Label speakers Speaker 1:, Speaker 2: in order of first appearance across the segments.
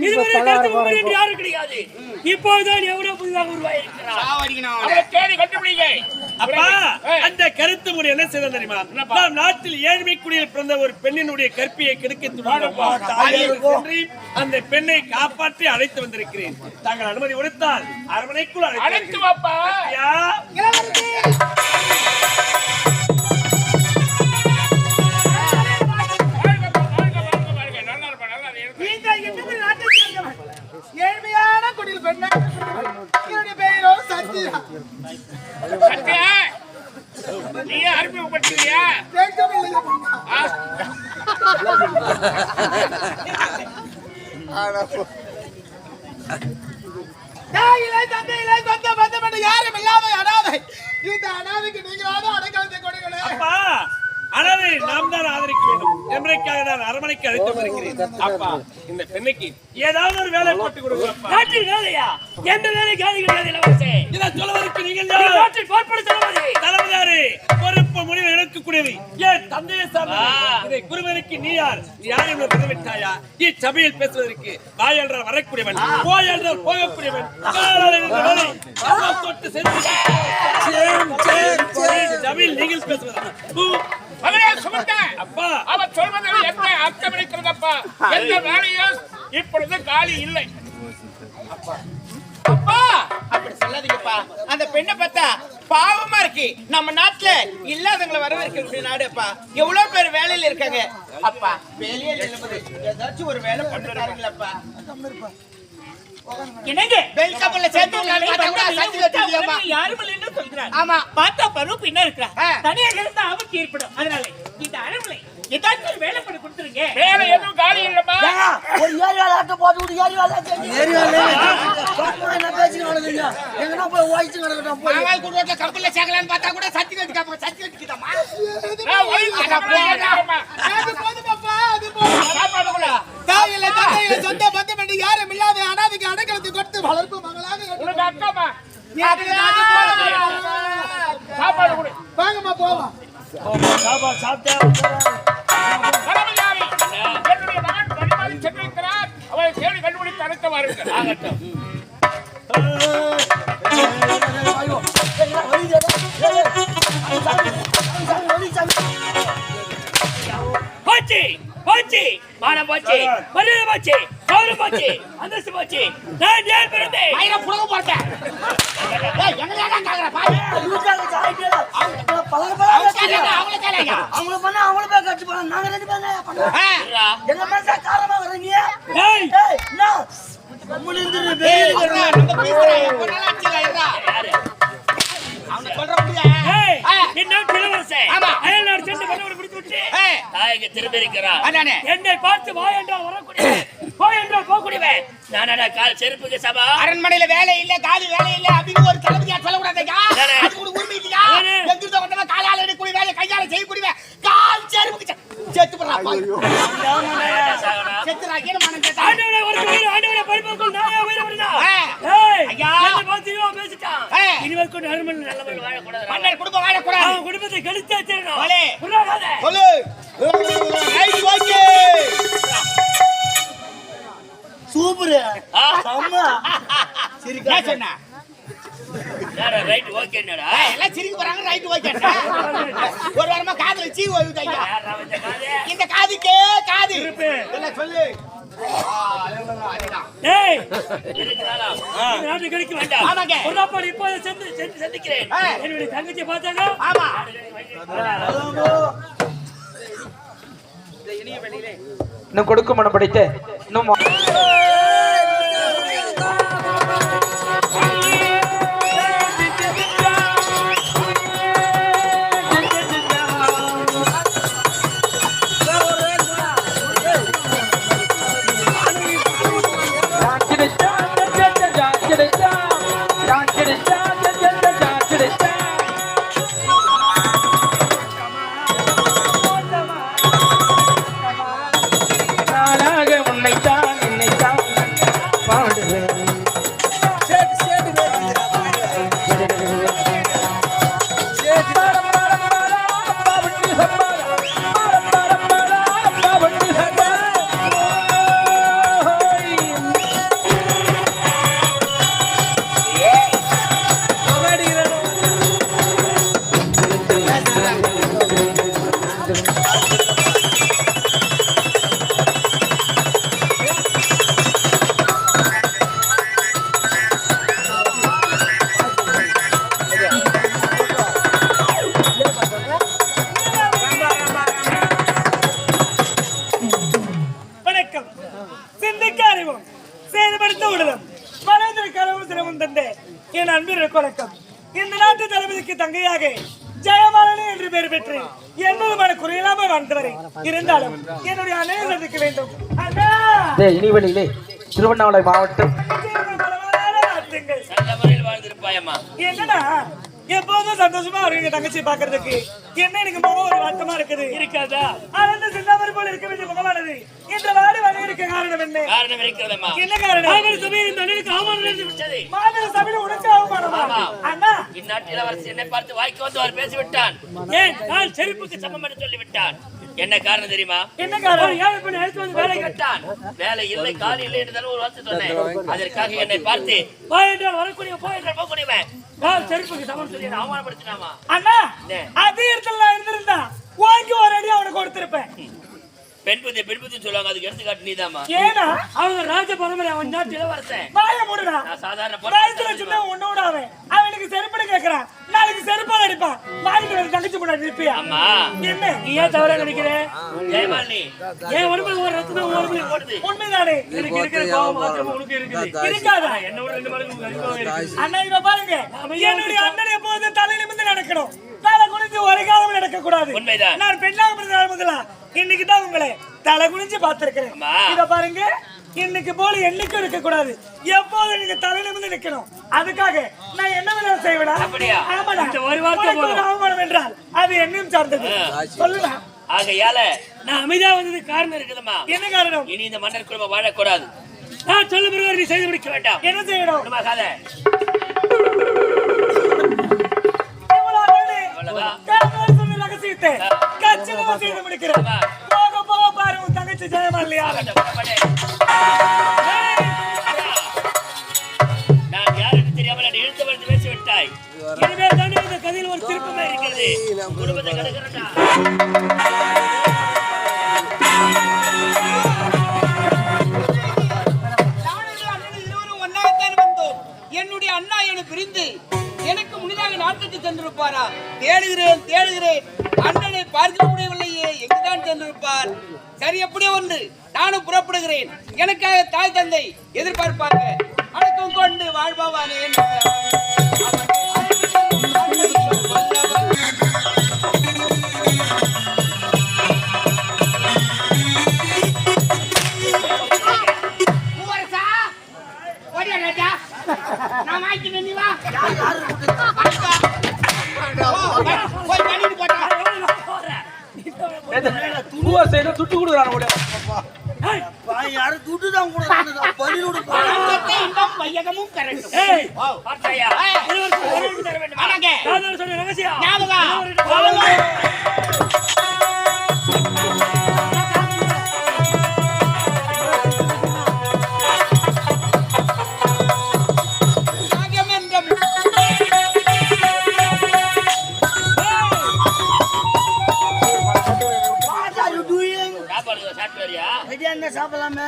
Speaker 1: இதுவரை கருத்து யாரும் கிடையாது. இப்போதுதான் எவ்வளவு புதிதாக உருவாயிருக்கிறார். அவரை தேடி கண்டுபிடிங்க.
Speaker 2: அப்பா, அந்த கருத்து முறை என்ன செய்த தெரியுமா? நாம் நாட்டில் ஏழ்மை குடியில் பிறந்த ஒரு பெண்ணினுடைய கற்பியை கெடுக்க அந்த பெண்ணை காப்பாற்றி அழைத்து வந்திருக்கிறேன். தாங்கள் அனுமதி கொடுத்தால் அரண்மனைக்குள் அழைத்து
Speaker 1: வாப்பா.
Speaker 3: ஏழ்மையான குடியில் பெண்ண என்னுடைய பெயரோ சத்யா.
Speaker 1: சத்யா, நீ அறிமுகப்படுத்துறியா?
Speaker 3: தந்தையிலே சொந்த பந்தம் என்று யாரும் இல்லாத அனாதை. இந்த அனாதைக்கு நீங்களாவது அடைக்கலத்தை கொடுங்களேன்.
Speaker 2: அப்பா, அனாதை நாம் தான் ஆதரிக்க வேண்டும் என்பதற்காக நான் அரண்மனைக்கு அழைத்து வந்திருக்கிறேன். அப்பா, இந்த பெண்ணுக்கு ஏதாவது ஒரு வேலை போட்டு கொடுங்க.
Speaker 1: நாட்டில் வேலையா? எந்த வேலை கிடையாது இளவரசே.
Speaker 2: இதை சொல்வதற்கு நீங்கள்
Speaker 1: நாட்டில் பார்ப்பது
Speaker 2: தலைமையாரு பொறுப்பு முடிவு எடுக்கக்கூடியது ஏன் தந்தையை சார்ந்த இதை குருவனுக்கு நீ யார்? நீ யார் என்று தெரிவித்தாயா? இச்சபையில் பேசுவதற்கு வாய் என்றால் வரக்கூடியவன், போய் என்றால் போகக்கூடியவன், தொட்டு சபையில் நீங்கள் பேசுவதா?
Speaker 1: அப்பா, அவர் சொல்வதில் என்ன அர்த்தம் இருக்கிறதப்பா? எந்த வேலையும் இப்பொழுது காலி இல்லை.
Speaker 3: அப்பா, அப்படி சொல்லாதீங்கப்பா. அந்த பெண்ணை பார்த்தா பாவமா இருக்கு. நம்ம நாட்டுல இல்லாதவங்களை வரவேற்கிற நாடுப்பா. எவ்வளவு பேர் வேலையில இருக்காங்க. அப்பா, வேலையில இல்ல, ஏதாச்சும் ஒரு வேலை பண்றாங்களப்பா.
Speaker 1: என்னங்க
Speaker 3: வெல்கம்ல சேர்த்து
Speaker 1: யாரும் இல்லைன்னு சொல்றாங்க.
Speaker 3: ஆமா,
Speaker 1: பார்த்தா பரு பின்ன இருக்கா. தனியாக இருந்தா ஆபத்து ஏற்படும். அதனால இந்த அரண்மனை ஏதாச்சும் ஒரு வேலை பண்ணி கொடுத்துருங்க. வேலை எதுவும் காலி இல்லப்பா.
Speaker 4: ஒரு ஏரியால ஆட்ட போட்டு விட்டு ஏரியால என்ன பேசிட்டு நடக்குங்க. எங்கனா போய் வாய்ஸ் நடக்கட்டும். போய்
Speaker 3: மாவாய் குடுறத கம்பல்ல சேக்கலான்னு பார்த்தா கூட சத்தி கட்டிக்காம சத்தி கட்டிக்கிட்டாமா. அது போதுமாப்பா, அது போதும். சாப்பாடுக்குள்ள தாயில தந்தையில சொந்த பந்தம் என்று யாரும் இல்லாத அனாதைக்கு அடைக்கலத்தை கொடுத்து வளர்ப்பு மகளாக
Speaker 1: உனக்கு அக்காமா
Speaker 3: சாப்பாடு கொடு. வாங்கம்மா போவா.
Speaker 2: சாப்பாடு சாப்பிட்டா
Speaker 1: என்னுடைய மகன் கனிமாறி சென்றிருக்கிறார். அவரை தேடி கண்டுபிடித்து அழைத்து வாருங்கள். ஆகட்டும். போச்சு போச்சு, மானம் போச்சு, மரியாதை போச்சு, கௌரவம் போச்சு, அந்தஸ்து போச்சு. நான் ஏன் பிறந்தேன்?
Speaker 3: பையனை புடுங்க போட்டேன். ஏய், எங்கடா காங்கற பாய்?
Speaker 4: அவங்கள பண்ண அவங்கள போய் கட்டு போனா நாங்க ரெண்டு பேரும் பண்ணோம். எங்க மனசா காரமா வரீங்க.
Speaker 1: ஏய்
Speaker 4: என்ன முன்னிருந்து பேரு
Speaker 3: நம்ம பேசுறேன். எப்பனால அடிச்சலடா. அவங்க சொல்ற முடியா?
Speaker 1: ஏய், என்ன பிளவரசே?
Speaker 3: ஆமா,
Speaker 1: அயல்நாடு சென்று பண்ணவரை பிடித்து விட்டு தாயக திரும்பி இருக்கிறார்.
Speaker 3: அதானே
Speaker 1: என்னை பார்த்து வா என்றால் வரக்கூடியவன், போ என்றால் போகக்கூடியவன். நானடா கால் செருப்புக்கு சபா.
Speaker 3: அரண்மனையில வேலை இல்ல, காலி வேலை இல்ல அப்படின்னு ஒரு தளபதியா சொல்லக்கூடாதுங்க. அது கூட உரிமை இல்லையா? எங்கிட்ட வந்தவன் காலால எடுக்கக்கூடிய வேலை கையால செய்யக்கூடிய கால் செருப்புக்கு செத்து போறா. செத்துறா கேனமான கேட்டா.
Speaker 1: ஆண்டவனே ஆண்டவனே பரிபூர்ண நாயா உயிரவனா. ஏய் ஐயா, என்ன பாத்தியோ பேசிட்டான். இனிமே கொண்டு அரண்மனை நல்லவர்கள் வாழ கூடாது.
Speaker 3: மன்னர் குடும்பம் வாழ கூடாது.
Speaker 1: அவன் குடும்பத்தை கெடுத்து வச்சிரணும்.
Speaker 3: ஓலே
Speaker 1: புரியாதே.
Speaker 3: சொல்லு. Right okay.
Speaker 4: சூப்பர். அம்மா
Speaker 3: சிரிக்கா சொன்னா.
Speaker 1: யார ரைட் ஓகேங்கடா.
Speaker 3: எல்லாம் சிரிக்க போறாங்க. ரைட் ஓகேடா. ஒரு வாரமா காதுல சீ ஓடுதாங்க. இந்த காதுக்கே காது. எல்லாம் சொல்லு.
Speaker 1: ஏய் இருக்குறானா? நாட்டு கடிக்க வேண்டாம்.
Speaker 3: ஆமாங்க.
Speaker 1: ஒரு நாள் இப்போ சந்திக்கிறேன். என்னுடைய தங்கச்சி பார்த்தாங்க.
Speaker 3: ஆமா.
Speaker 5: இன்னும் கொடுக்க மனம் படைத்த இன்னும் உன்னைத்தான் என்னைத்தான்
Speaker 4: அனைவருக்கும் வணக்கம். இந்த நாட்டு தளபதிக்கு தங்கையாக ஜெயமாலனி என்று பெயர் பெற்று என்னும் மன குறையில்லாம வாழ்ந்தவரை இருந்தாலும் என்னுடைய அன்னையை சந்திக்க வேண்டும். அண்ணா
Speaker 5: இனிவெளியிலே திருவண்ணாமலை மாவட்டம்
Speaker 1: நல்ல முறையில் வாழ்ந்திருப்பாயம்மா.
Speaker 4: என்னடா எப்போதும் சந்தோஷமா வருவீங்க தங்கச்சி பாக்குறதுக்கு. என்ன எனக்கு முகம் ஒரு வருத்தமா இருக்குது.
Speaker 1: இருக்காதா?
Speaker 4: அந்த சின்னவரி போல இருக்க வேண்டிய முகமானது இந்த வாடி வந்து இருக்க காரணம் என்ன?
Speaker 1: காரணம் இருக்கிறதம்மா.
Speaker 4: என்ன காரணம்?
Speaker 1: மாமர சபையில் இந்த அண்ணனுக்கு அவமானம் நடந்து விட்டது.
Speaker 4: மாமர சபையில் உனக்கு அவமானமா? அண்ணா
Speaker 1: இந்நாட்டு இளவரசி என்னை பார்த்து வாய்க்கு வந்து அவர் பேசிவிட்டான். ஏன் நான் செருப்புக்கு சமம் என்று சொல்லிவிட்டான். என்ன காரணம் தெரியுமா?
Speaker 4: என்ன காரணம்?
Speaker 1: ஏழை பெண்ணை அழைத்து வந்து வேலை கேட்டான். வேலை இல்லை, காலி இல்லை என்று ஒரு வார்த்தை சொன்னேன். அதற்காக என்னை பார்த்து வா என்றால் வரக்கூடிய, போ என்றால் போகக்கூடியவன் நான் செருப்புக்கு சமம் சொல்லி என்னை அவமானப்படுத்தினாமா?
Speaker 4: அண்ணா அதே இடத்துல நான் இருந்திருந்தா வாங்கி ஒரு அடி அவனுக்கு கொடுத்திருப்பேன்.
Speaker 1: பெண் புத்தி சொல்லுவாங்க, அதுக்கு எடுத்துக்காட்டு நீதாமா.
Speaker 4: ஏன்னா
Speaker 1: அவங்க ராஜ பரம்பரை, அவன் நாட்டு இளவரசன்.
Speaker 4: வாய மூடுடா.
Speaker 1: நான் சாதாரண
Speaker 4: வயசுல சின்ன உன்னோட அவனுக்கு செருப்படி கேட்கறான். நாளைக்கு செருப்பால் அடிப்பான். வாங்கிட்டு வந்து தங்கச்சி முன்னாடி நிற்பியா?
Speaker 1: அம்மா
Speaker 4: என்ன
Speaker 1: நீ ஏன் தவறா நினைக்கிற? ஜெயமாலினி ஏன் உடம்புல ஒரு ரத்தம் ஒரு உடம்புல ஓடுது?
Speaker 4: உண்மைதானே?
Speaker 1: எனக்கு இருக்கிற கோபம் மாத்திரம் உனக்கு இருக்குது.
Speaker 4: இருக்காதா?
Speaker 1: என்னோட 2 மடங்கு அதிகமாக இருக்கு.
Speaker 4: அண்ணா இங்க பாருங்க, என்னுடைய அண்ணன் எப்போது தலை நிமிர்ந்து நடக்கணும். தலை குனிஞ்சு ஒரு காலம் நடக்க கூடாது.
Speaker 1: உண்மைதான்.
Speaker 4: நான் பெண்ணாக பிறந்த நாள் முதலா இன்னைக்கு தான் உங்களை தலை குனிஞ்சு பார்த்திருக்கிறேன். இத பாருங்க, இன்னைக்கு போல என்னைக்கும் இருக்க கூடாது. எப்போதும் நீங்க தலை நிமிர்ந்து நிக்கணும். அதுக்காக நான் என்ன வேலை செய்வேனா?
Speaker 1: அப்படியா?
Speaker 4: ஆமாடா.
Speaker 1: இந்த ஒரு வார்த்தை போதும்.
Speaker 4: அவமானம் என்றால் அது என்னையும் சார்ந்தது. சொல்லுடா.
Speaker 1: ஆகையால நான் அமைதியா வந்ததுக்கு காரணம் இருக்குதுமா.
Speaker 4: என்ன காரணம்?
Speaker 1: இனி இந்த மன்னர் குடும்பம் வாழக்கூடாது. நான் சொல்ல பிறகு நீ செய்து முடிக்க வேண்டாம்.
Speaker 4: என்ன செய்யணும்?
Speaker 1: குடும்பமாகாத.
Speaker 4: ரகசியத்தை கச்சிதமா செய்து முடிக்கிறேன். போக போக பாரு உன் தங்கச்சி ஜெயமாலியா.
Speaker 1: நான் யார் என்று தெரியாமல் என்னை இழுத்து வந்து பேசிவிட்டாய். இனிமேல் தானே இந்த கதையில் ஒரு திருப்பமே இருக்கிறது. குடும்பத்தை கெடுக்கிறேன்டா.
Speaker 3: என்னுடைய அண்ணா என பிரிந்து எனக்கு முன்னதாக நாட்டுக்கு சென்றிருப்பாரா? தேடுகிறேன் அண்ணனை பார்க்க முடியவில்லையே. எங்குதான் சென்றிருப்பார்? சரி, எப்படியோ ஒன்று, நானும் புறப்படுகிறேன். எனக்காக தாய் தந்தை எதிர்பார்ப்பாங்க. அடக்கம் கொண்டு வாழ்பவானே.
Speaker 5: துட்டு கொடுக்குறான்.
Speaker 4: யாரும் துட்டு தான் கொடுக்குறாங்க. பள்ளியோட
Speaker 3: வையகமும் கரெக்ட்.
Speaker 1: பார்த்தாயா? தர வேண்டும். நான் சொன்ன ரகசியம்
Speaker 4: சாப்பிடலாமே.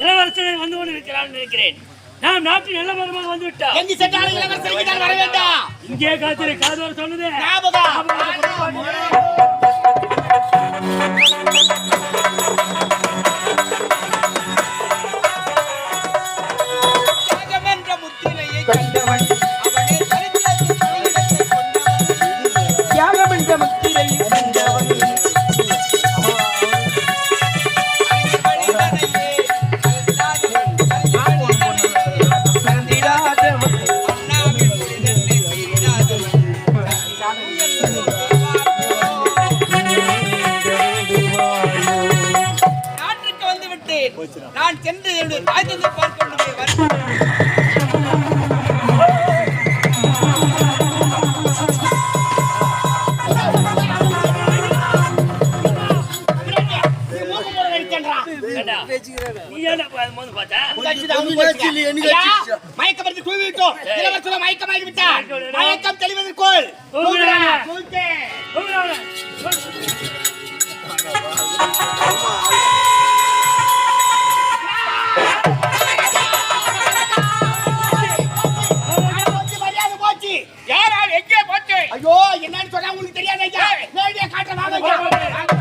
Speaker 1: இளவரசனை வந்து கொண்டு இருக்கிறான் நினைக்கிறேன். நாம் நாட்டின் இளவரசமாக வந்து விட்டான். இங்கே காத்திரு. காதவர் சொன்னது
Speaker 3: நான் சென்று என்னுடைய ராஜ்யத்தை பார்க்க மயக்கமருந்து தூவிவிட்டோம். இளவரசர் மயக்கமாகி விட்டார். மயக்கம் தெளிவதற்குள் யாரால் எங்கே போச்சு? ஐயோ, என்னன்னு சொன்னா உங்களுக்கு தெரியாது. ஐயா நேரடியா காட்டுறேன்.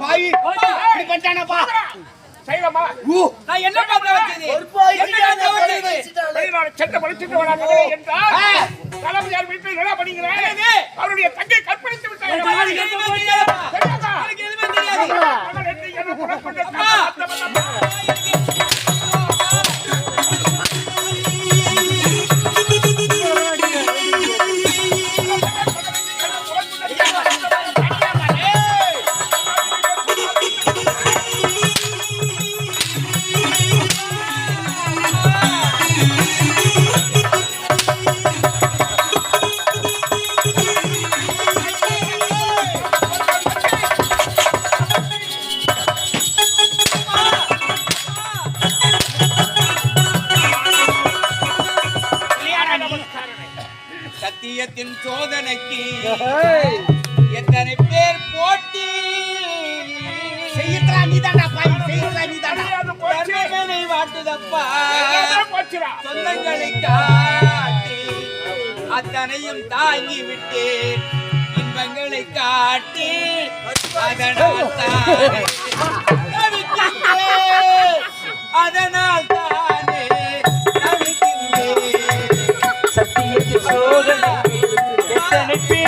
Speaker 3: பாய் இப்படி பண்ணிட்டானப்பா.
Speaker 2: செய்யலாமா?
Speaker 3: நான் என்ன பார்த்தா வச்சது? என்ன பார்த்தா வச்சது?
Speaker 2: வெளிநாடு சென்று படிச்சுட்டு வராங்களே என்றால் தளபதியார் வீட்டில் என்ன பண்ணுகிறேன்? அவருடைய தங்கை கற்பழித்து விட்டார்.
Speaker 3: எனக்கு எதுவுமே தெரியாதுப்பா.
Speaker 2: தெரியாதா?
Speaker 3: எனக்கு எதுவுமே தெரியாது.
Speaker 2: அவர்கள் என்னை என்ன புறப்பட்டு காப்பாற்ற
Speaker 3: சத்தியத்தின் சோதனைக்கு எத்தனை பேர் போட்டி செய்யறா நீதானா பாய் செய்யறா நீதானா தர்மனை வாட்டுதப்பா
Speaker 2: போச்சுடா.
Speaker 3: சொந்தங்களை காட்டி அத்தனையும் தாங்கி விட்டு இன்பங்களை காட்டி அதனால் தானே தவிக்கின்றேன். அதனால் தானே தவிக்கின்றேன்.
Speaker 5: சத்தியத்தின் சோதனை எத்தனை பேர்